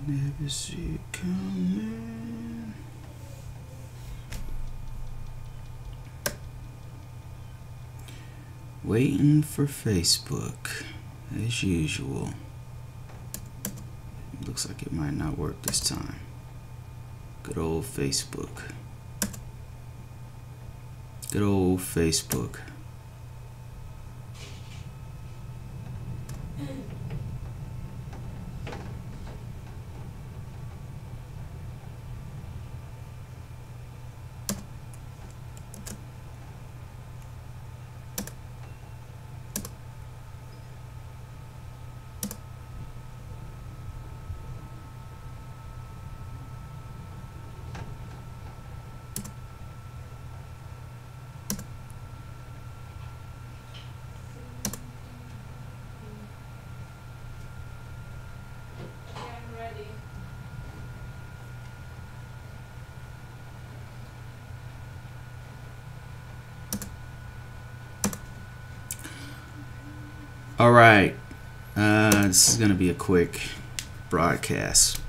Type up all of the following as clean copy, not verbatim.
Never see it coming. Waiting for Facebook, as usual. Looks like it might not work this time. Good old Facebook. Good old Facebook. All right, this is gonna be a quick broadcast.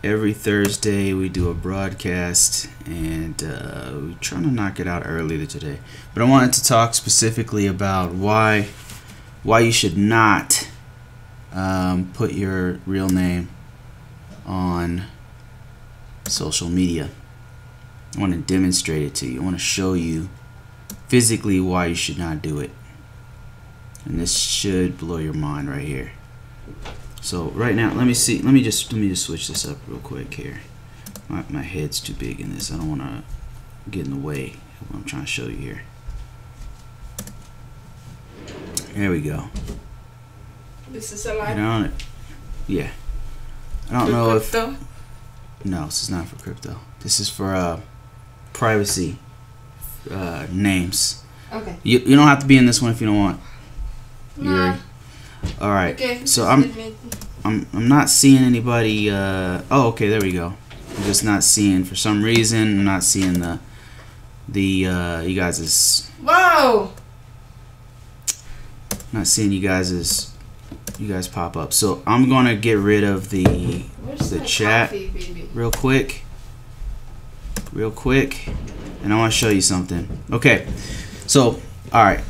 Every Thursday we do a broadcast, and we're trying to knock it out early today. But I wanted to talk specifically about why you should not put your real name on social media. I want to demonstrate it to you. I want to show you physically why you should not do it. And this should blow your mind right here. So right now, let me just switch this up real quick here. My head's too big in this. I don't want to get in the way of what I'm trying to show you here. There we go. This is a live. Get on it. Yeah. I don't know crypto? No, this is not for crypto. This is for privacy names. Okay. You don't have to be in this one if you don't want. No. All right. Okay. So I'm not seeing anybody. Oh, okay. There we go. I'm just not seeing, for some reason, I'm not seeing you guys' Wow. not seeing you guys pop up. So I'm gonna get rid of the chat coffee, real quick, and I want to show you something. Okay. So all right,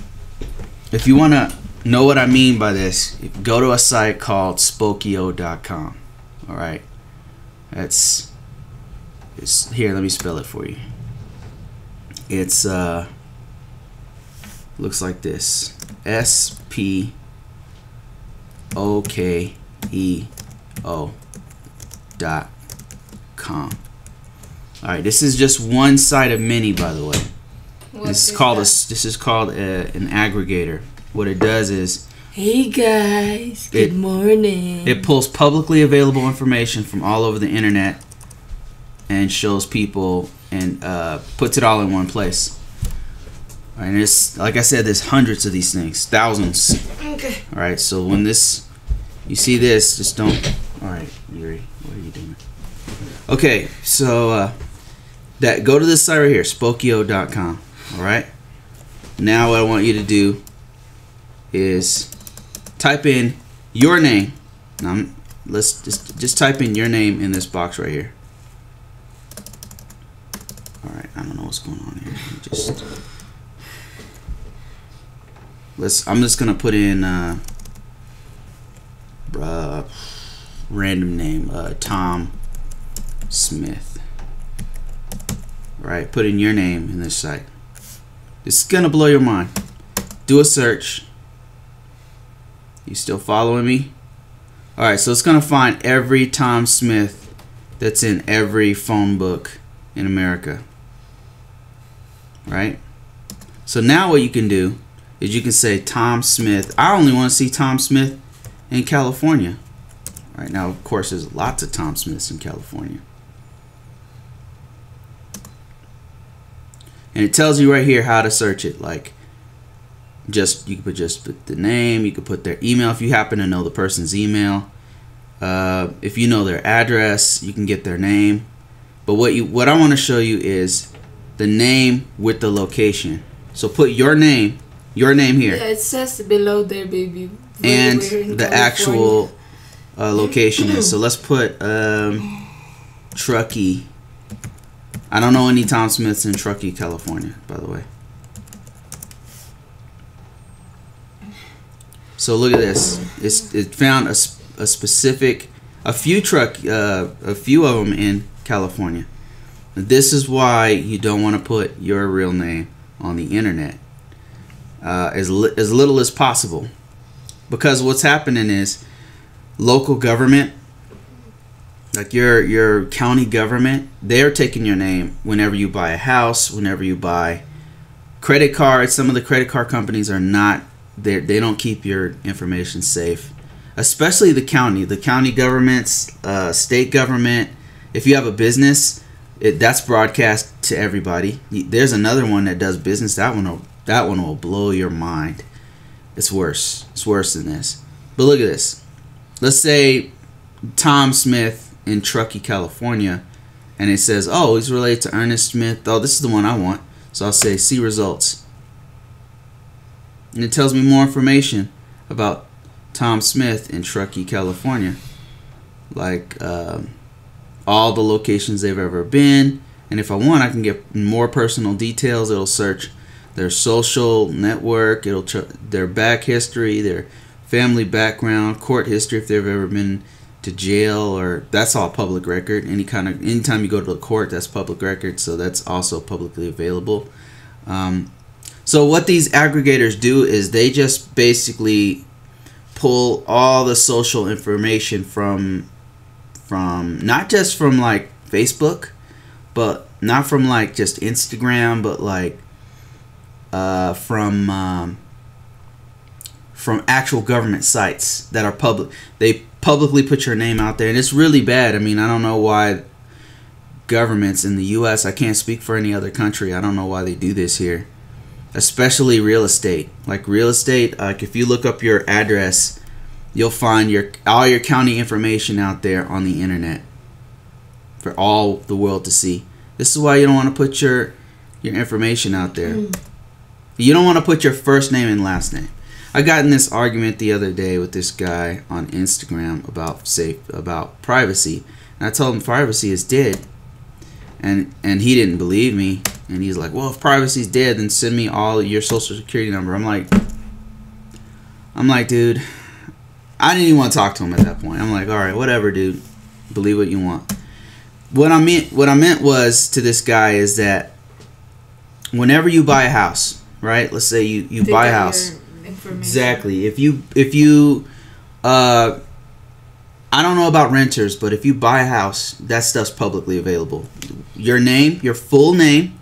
if you want to know what I mean by this, go to a site called Spokeo.com. All right, it's here. Let me spell it for you. It's looks like this: SPOKEO.com. All right, this is just one site of many, by the way. This is called an aggregator. What it does is, hey guys, good morning. It pulls publicly available information from all over the internet and shows people and puts it all in one place. And it's, like I said, there's hundreds of these things, thousands. Okay. All right, so when you see this, just don't. All right, Yuri, what are you doing? Okay, so go to this site right here, Spokeo.com. All right. Now what I want you to do is type in your name. Now let's just type in your name in this box right here. All right, I don't know what's going on here. I'm just gonna put in random name, Tom Smith. All right, put in your name in this site. This is gonna blow your mind. Do a search. You still following me? All right, so it's gonna find every Tom Smith that's in every phone book in America. Right? So now what you can do is you can say Tom Smith. I only want to see Tom Smith in California. Right now, of course, there's lots of Tom Smiths in California. And it tells you right here how to search it. Like, you can put the name. You can put their email if you happen to know the person's email. If you know their address, you can get their name. But what I want to show you is the name with the location. So put your name Your name here. Yeah, it says below there, baby. And We're in the California. actual location is. So let's put Truckee. I don't know any Tom Smiths in Truckee, California, by the way. So look at this. It found a specific, a few of them in California. This is why you don't want to put your real name on the internet as little as possible, because what's happening is local government, like your county government, they're taking your name whenever you buy a house, whenever you buy credit cards. Some of the credit card companies are not, they don't keep your information safe, especially the county governments, state government. If you have a business, that's broadcast to everybody. There's another one that does business. That one will blow your mind. It's worse. It's worse than this. But look at this. Let's say Tom Smith in Truckee, California, and it says, oh, he's related to Ernest Smith. Oh, this is the one I want. So I'll say see results. And it tells me more information about Tom Smith in Truckee, California. Like all the locations they've ever been. And if I want, I can get more personal details. It'll search their social network. It'll their back history, their family background, court history, if they've ever been to jail, or that's all public record. Anytime you go to a court, that's public record, so that's also publicly available. So what these aggregators do is they just basically pull all the social information from not just from like Facebook, but not from like just Instagram, but like from actual government sites that are public. They publicly put your name out there, and it's really bad. I mean, I don't know why governments in the U.S., I can't speak for any other country, I don't know why they do this here, especially real estate. Like real estate, like if you look up your address, you'll find all your county information out there on the internet for all the world to see. This is why you don't want to put your information out there. You don't want to put your first name and last name. I got in this argument the other day with this guy on Instagram about privacy, and I told him privacy is dead, and he didn't believe me, and he's like, well, if privacy is dead, then send me all your social security number. I'm like, dude, I didn't even want to talk to him at that point. I'm like, all right, whatever, dude, believe what you want. What I meant was to this guy is that whenever you buy a house, right? Let's say you buy a house. Exactly. If you I don't know about renters, but if you buy a house, that stuff's publicly available. Your name, your full name,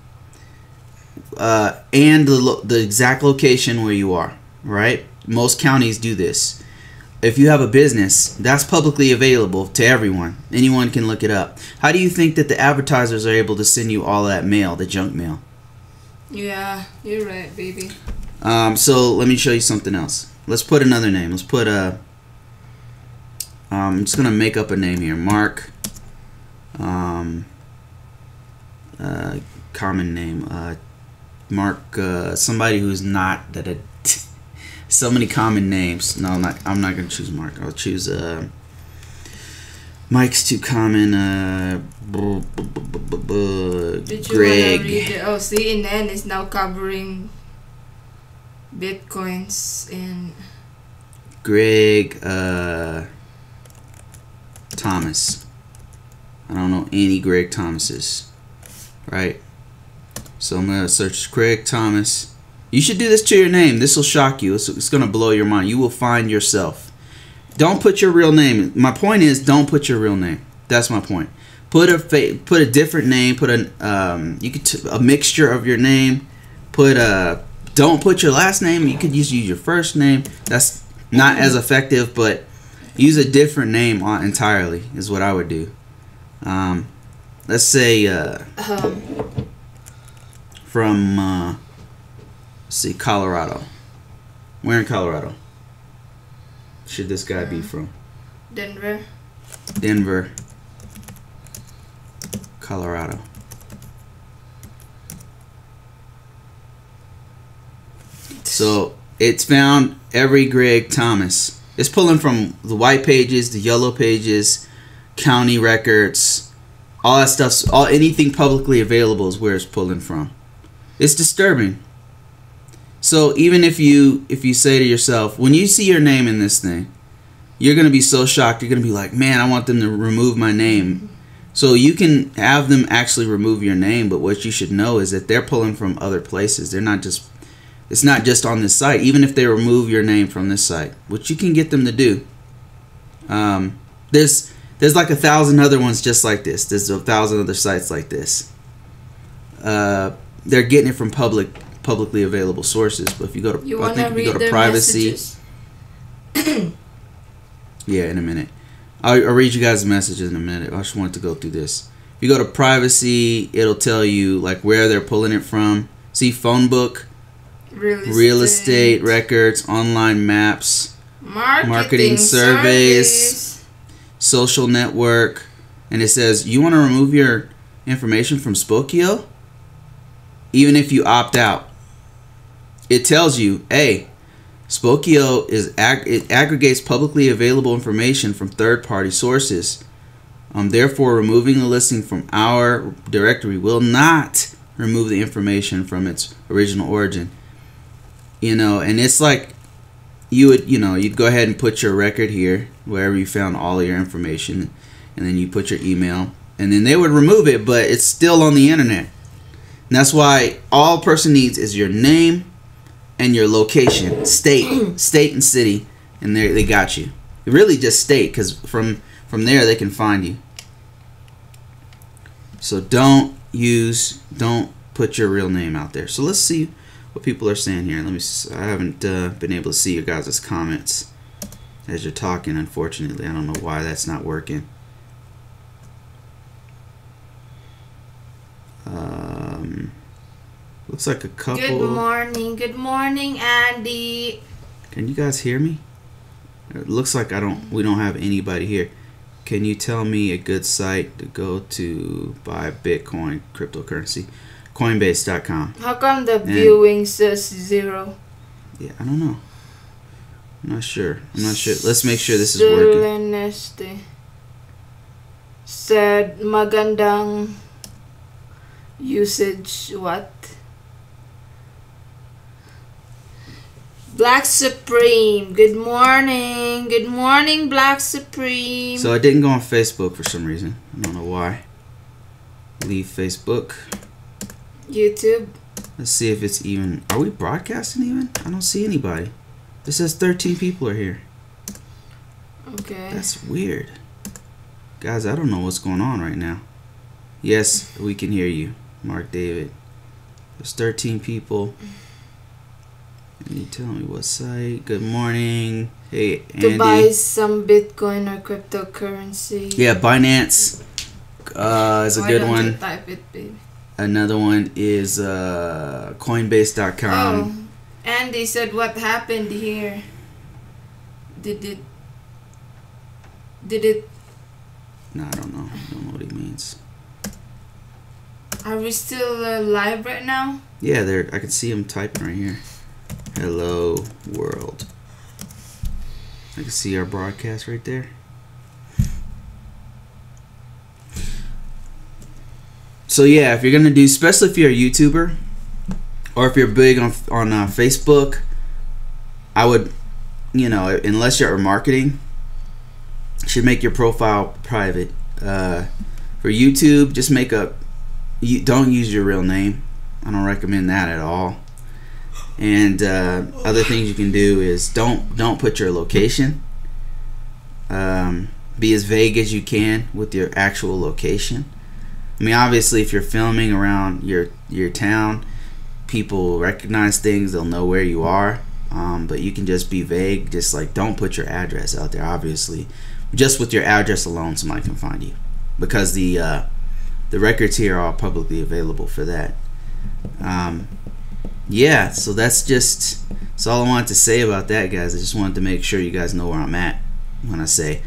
and the exact location where you are, right? Most counties do this. If you have a business, that's publicly available to everyone. Anyone can look it up. How do you think that the advertisers are able to send you all that mail, the junk mail? Yeah, you're right, baby. So let me show you something else. Let's put another name. Let's put I'm just gonna make up a name here. Mark. Common name. Mark. Somebody who's not that. So many common names. No, I'm not gonna choose Mark. I'll choose Mike's too common. Did you Greg. wanna read it? Oh, CNN is now covering Bitcoins and Greg Thomas. I don't know any Greg Thomases, right? So I'm gonna search Greg Thomas. You should do this to your name. This will shock you. It's gonna blow your mind. You will find yourself. Don't put your real name. My point is, don't put your real name. That's my point. Put a different name. Put a mixture of your name. Don't put your last name. You could use your first name. That's not as effective, but use a different name entirely is what I would do. Let's say from let's see, Colorado. Where in Colorado should this guy be from? Denver. Denver, Colorado. So it's found every Greg Thomas. It's pulling from the white pages, the yellow pages, county records, all that stuff. Anything publicly available is where it's pulling from. It's disturbing. So even if you say to yourself, when you see your name in this thing, you're gonna be so shocked. You're gonna be like, man, I want them to remove my name. So you can have them actually remove your name, but what you should know is that they're pulling from other places. They're not just. It's not just on this site. Even if they remove your name from this site, which you can get them to do. There's like 1,000 other ones just like this. There's 1,000 other sites like this. They're getting it from publicly available sources. But if you go to, I think if you go to privacy. Yeah, in a minute. I'll read you guys the messages in a minute. I just wanted to go through this. If you go to privacy, it'll tell you like where they're pulling it from. See phone book, real estate records, online maps, marketing surveys, social network, and it says you want to remove your information from Spokeo, even if you opt out. It tells you, hey, Spokeo it aggregates publicly available information from third-party sources. Therefore, removing the listing from our directory will not remove the information from its original origin. And it's like you'd go ahead and put your record here, wherever you found all of your information, and then you put your email, and then they would remove it, but it's still on the internet. And that's why all a person needs is your name and your location, state and city, and they got you. Really just state, because from there they can find you. So don't put your real name out there. So let's see what people are saying here. I haven't been able to see your guys' comments as you're talking, unfortunately. I don't know why that's not working. Looks like a couple. Good morning, Andy. Can you guys hear me? It looks like we don't have anybody here. Can you tell me a good site to go to buy Bitcoin cryptocurrency? Coinbase.com. How come the viewing says 0? Yeah, I don't know. I'm not sure. Let's make sure this is working. Seleneste said magandang usage. What? Black Supreme. Good morning. Good morning, Black Supreme. So I didn't go on Facebook for some reason. I don't know why. Leave Facebook. YouTube. Let's see if it's even. Are we broadcasting even? I don't see anybody. It says 13 people are here. Okay. That's weird. Guys, I don't know what's going on right now. Yes, we can hear you, Mark David. There's 13 people. Can you tell me what site? Good morning. Hey, Andy. To buy some Bitcoin or cryptocurrency. Yeah, Binance is a good one. Type it, baby. Another one is Coinbase.com. Oh, Andy said, what happened here? Did it? No, I don't know. I don't know what he means. Are we still live right now? Yeah, I can see him typing right here. Hello, world. I can see our broadcast right there. So yeah, if you're gonna do, especially if you're a YouTuber, or if you're big on Facebook, I would, unless you're marketing, you should make your profile private. For YouTube, just don't use your real name. I don't recommend that at all. And other things you can do is don't put your location. Be as vague as you can with your actual location. I mean, obviously, if you're filming around your town, people recognize things. They'll know where you are. But you can just be vague. Just like don't put your address out there. Obviously, just with your address alone, somebody can find you, because the records here are all publicly available for that. Yeah, so that's all I wanted to say about that, guys. I just wanted to make sure you guys know where I'm at when I say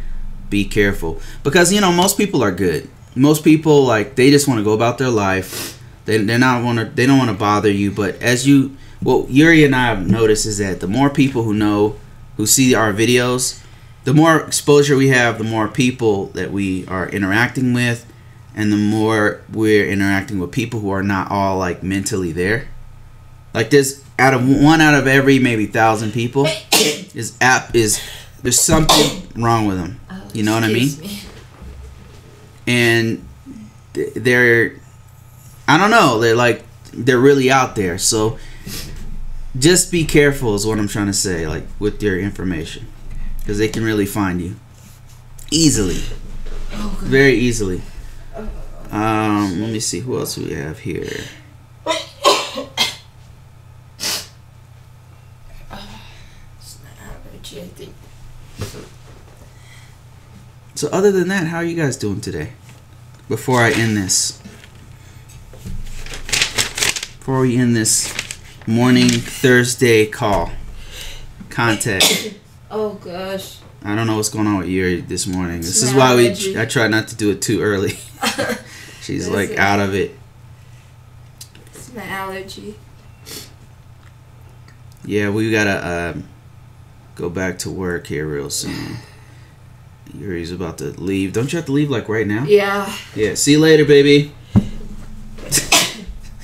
be careful, because most people are good. Most people, like, they just want to go about their life. They don't want to bother you. But as you what Yuri and I have noticed is that the more people who see our videos, the more exposure we have, the more people that we are interacting with, and the more we're interacting with people who are not all like mentally there. Like there's out of every maybe 1,000 people, there's something wrong with them. You know what I mean? And they're, I don't know, they're really out there. So just be careful is what I'm trying to say, like with your information, because they can really find you easily, very easily. Let me see who else we have here. So other than that, how are you guys doing today? Before I end this, before we end this morning Thursday call, contact. Oh gosh. I don't know what's going on with Yuri this morning. This is why I try not to do it too early. She's like out of it. It's my allergy. Yeah, we gotta go back to work here real soon. Yuri's about to leave. Don't you have to leave like right now? Yeah. Yeah. See you later, baby.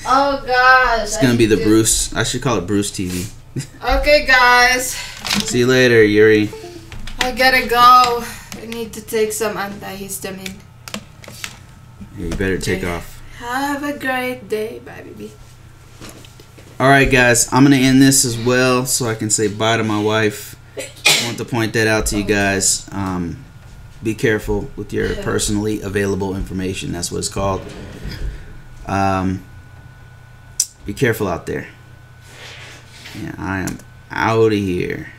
Oh gosh. It's gonna be the Bruce. I should call it Bruce TV. Okay, guys. See you later, Yuri. I gotta go. I need to take some antihistamine. Yeah, you better take off. Have a great day. Bye, baby. Alright, guys. I'm going to end this as well so I can say bye to my wife. I want to point that out to you guys. Be careful with your personally available information. That's what it's called. Be careful out there. Yeah, I am out of here.